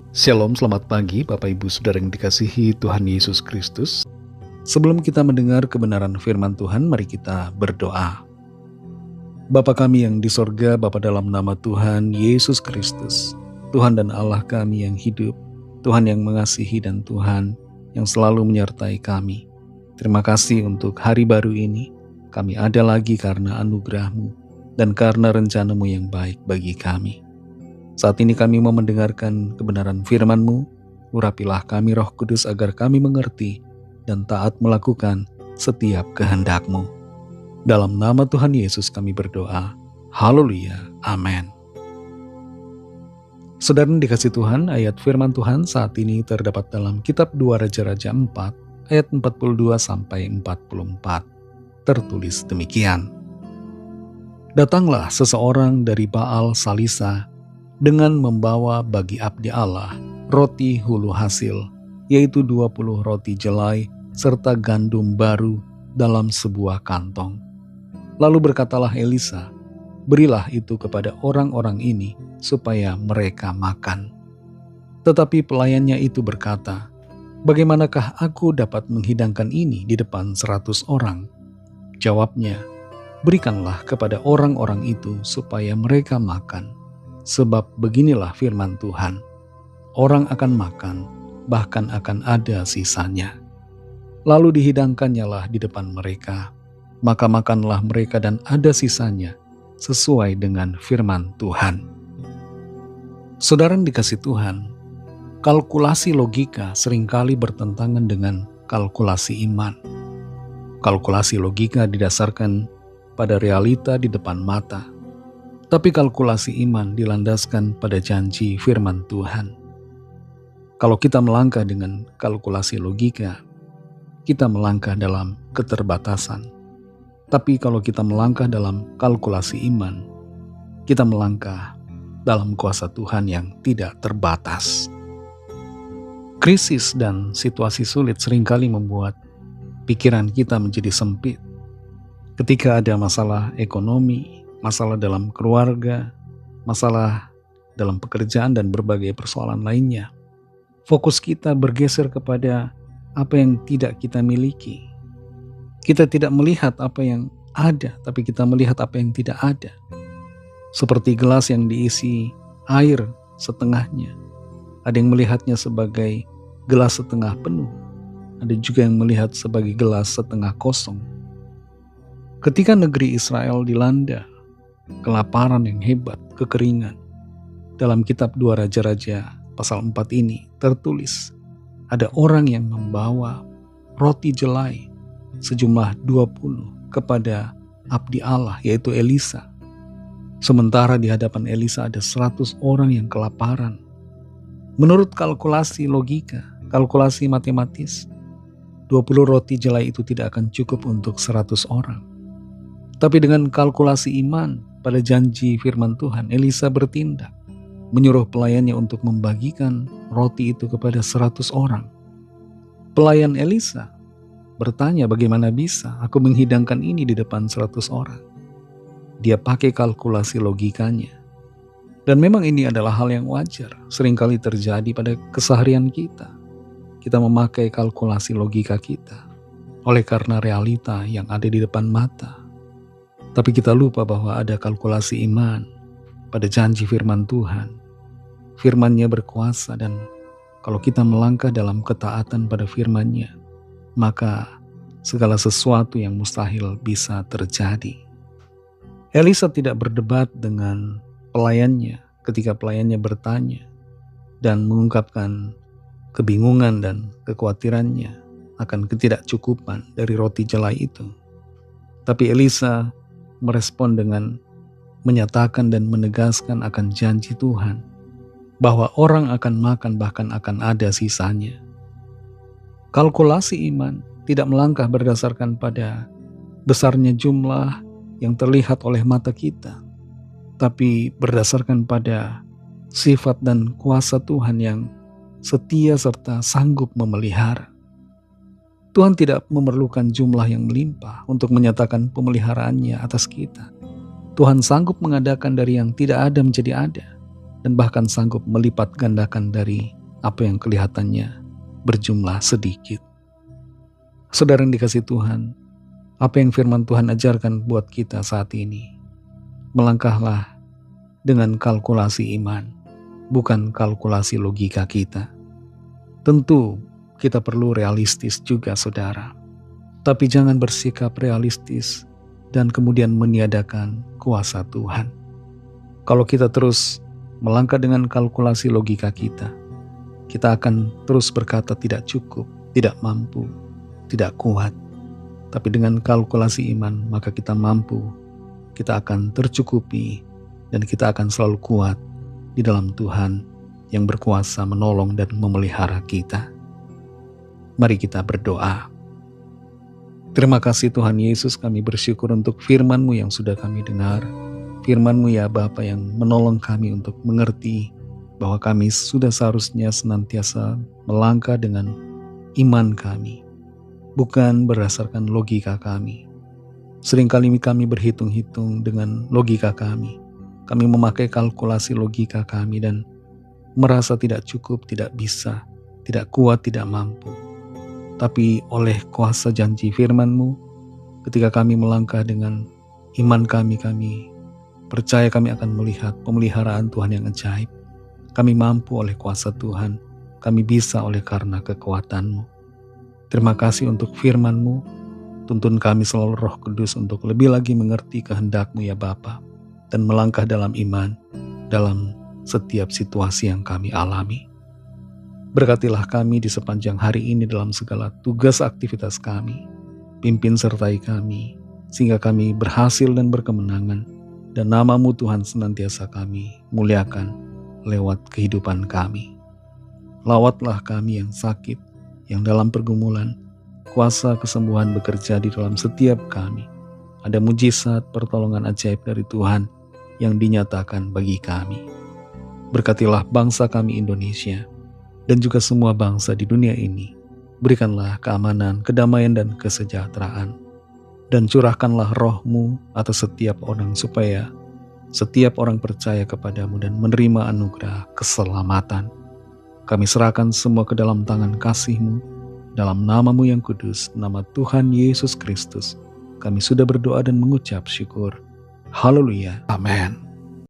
Shalom, selamat pagi Bapak Ibu Saudara yang dikasihi Tuhan Yesus Kristus. Sebelum kita mendengar kebenaran firman Tuhan, mari kita berdoa. Bapa kami yang di sorga, Bapa dalam nama Tuhan Yesus Kristus, Tuhan dan Allah kami yang hidup, Tuhan yang mengasihi dan Tuhan yang selalu menyertai kami. Terima kasih untuk hari baru ini, kami ada lagi karena anugerah-Mu dan karena rencana-Mu yang baik bagi kami. Saat ini kami mau mendengarkan kebenaran firman-Mu, urapilah kami Roh Kudus agar kami mengerti dan taat melakukan setiap kehendak-Mu. Dalam nama Tuhan Yesus kami berdoa. Haleluya. Amin. Saudara dikasih Tuhan, ayat firman Tuhan saat ini terdapat dalam kitab 2 Raja-Raja 4, ayat 42-44. Tertulis demikian. Datanglah seseorang dari Baal Salisa dengan membawa bagi abdi Allah roti hulu hasil, yaitu 20 roti jelai serta gandum baru dalam sebuah kantong. Lalu berkatalah Elisa, berilah itu kepada orang-orang ini supaya mereka makan. Tetapi pelayannya itu berkata, bagaimanakah aku dapat menghidangkan ini di depan 100 orang? Jawabnya, berikanlah kepada orang-orang itu supaya mereka makan. Sebab beginilah firman Tuhan, orang akan makan, bahkan akan ada sisanya. Lalu dihidangkannyalah di depan mereka, maka makanlah mereka dan ada sisanya, sesuai dengan firman Tuhan. Saudara yang dikasih Tuhan, kalkulasi logika seringkali bertentangan dengan kalkulasi iman. Kalkulasi logika didasarkan pada realita di depan mata. Tapi kalkulasi iman dilandaskan pada janji firman Tuhan. Kalau kita melangkah dengan kalkulasi logika, kita melangkah dalam keterbatasan. Tapi kalau kita melangkah dalam kalkulasi iman, kita melangkah dalam kuasa Tuhan yang tidak terbatas. Krisis dan situasi sulit seringkali membuat pikiran kita menjadi sempit. Ketika ada masalah ekonomi, masalah dalam keluarga, masalah dalam pekerjaan dan berbagai persoalan lainnya, fokus kita bergeser kepada apa yang tidak kita miliki. Kita tidak melihat apa yang ada, tapi kita melihat apa yang tidak ada. Seperti gelas yang diisi air setengahnya. Ada yang melihatnya sebagai gelas setengah penuh. Ada juga yang melihat sebagai gelas setengah kosong. Ketika negeri Israel dilanda kelaparan yang hebat, kekeringan. Dalam kitab 2 Raja-Raja pasal 4 ini tertulis, ada orang yang membawa roti jelai sejumlah 20 kepada abdi Allah, yaitu Elisa. Sementara di hadapan Elisa ada 100 orang yang kelaparan. Menurut kalkulasi logika, kalkulasi matematis, 20 roti jelai itu tidak akan cukup untuk 100 orang. Tapi dengan kalkulasi iman, pada janji firman Tuhan, Elisa bertindak, menyuruh pelayannya untuk membagikan roti itu kepada 100 orang. Pelayan Elisa bertanya, bagaimana bisa aku menghidangkan ini di depan 100 orang? Dia pakai kalkulasi logikanya. Dan memang ini adalah hal yang wajar, seringkali terjadi pada keseharian kita. Kita memakai kalkulasi logika kita, oleh karena realita yang ada di depan mata. Tapi kita lupa bahwa ada kalkulasi iman pada janji firman Tuhan. Firman-Nya berkuasa, dan kalau kita melangkah dalam ketaatan pada firman-Nya, maka segala sesuatu yang mustahil bisa terjadi. Elisa tidak berdebat dengan pelayannya ketika pelayannya bertanya dan mengungkapkan kebingungan dan kekhawatirannya akan ketidakcukupan dari roti jelai itu. Tapi Elisa merespon dengan menyatakan dan menegaskan akan janji Tuhan bahwa orang akan makan, bahkan akan ada sisanya. Kalkulasi iman tidak melangkah berdasarkan pada besarnya jumlah yang terlihat oleh mata kita, tapi berdasarkan pada sifat dan kuasa Tuhan yang setia serta sanggup memelihara. Tuhan tidak memerlukan jumlah yang melimpah untuk menyatakan pemeliharaannya atas kita. Tuhan sanggup mengadakan dari yang tidak ada menjadi ada, dan bahkan sanggup melipat gandakan dari apa yang kelihatannya berjumlah sedikit. Saudara yang dikasihi Tuhan, apa yang firman Tuhan ajarkan buat kita saat ini? Melangkahlah dengan kalkulasi iman, bukan kalkulasi logika kita. Tentu kita perlu realistis juga, saudara. Tapi jangan bersikap realistis dan kemudian meniadakan kuasa Tuhan. Kalau kita terus melangkah dengan kalkulasi logika kita akan terus berkata tidak cukup, tidak mampu, tidak kuat. Tapi dengan kalkulasi iman, maka kita mampu, kita akan tercukupi, dan kita akan selalu kuat di dalam Tuhan yang berkuasa menolong dan memelihara kita. Mari kita berdoa. Terima kasih Tuhan Yesus, kami bersyukur untuk firman-Mu yang sudah kami dengar. Firman-Mu ya Bapa yang menolong kami untuk mengerti bahwa kami sudah seharusnya senantiasa melangkah dengan iman kami, bukan berdasarkan logika kami. Seringkali kami berhitung-hitung dengan logika kami. Kami memakai kalkulasi logika kami dan merasa tidak cukup, tidak bisa, tidak kuat, tidak mampu. Tapi oleh kuasa janji firman-Mu, ketika kami melangkah dengan iman kami percaya kami akan melihat pemeliharaan Tuhan yang ajaib. Kami mampu oleh kuasa Tuhan, kami bisa oleh karena kekuatan-Mu. Terima kasih untuk firman-Mu, tuntun kami selalu Roh Kudus untuk lebih lagi mengerti kehendak-Mu ya Bapa, dan melangkah dalam iman, dalam setiap situasi yang kami alami. Berkatilah kami di sepanjang hari ini dalam segala tugas aktivitas kami. Pimpin sertai kami, sehingga kami berhasil dan berkemenangan, dan nama-Mu Tuhan senantiasa kami muliakan lewat kehidupan kami. Lawatlah kami yang sakit, yang dalam pergumulan, kuasa kesembuhan bekerja di dalam setiap kami. Ada mujizat pertolongan ajaib dari Tuhan yang dinyatakan bagi kami. Berkatilah bangsa kami Indonesia, dan juga semua bangsa di dunia ini. Berikanlah keamanan, kedamaian, dan kesejahteraan. Dan curahkanlah Roh-Mu atas setiap orang supaya setiap orang percaya kepadamu dan menerima anugerah keselamatan. Kami serahkan semua ke dalam tangan kasih-Mu, dalam nama-Mu yang kudus, nama Tuhan Yesus Kristus. Kami sudah berdoa dan mengucap syukur. Haleluya. Amin.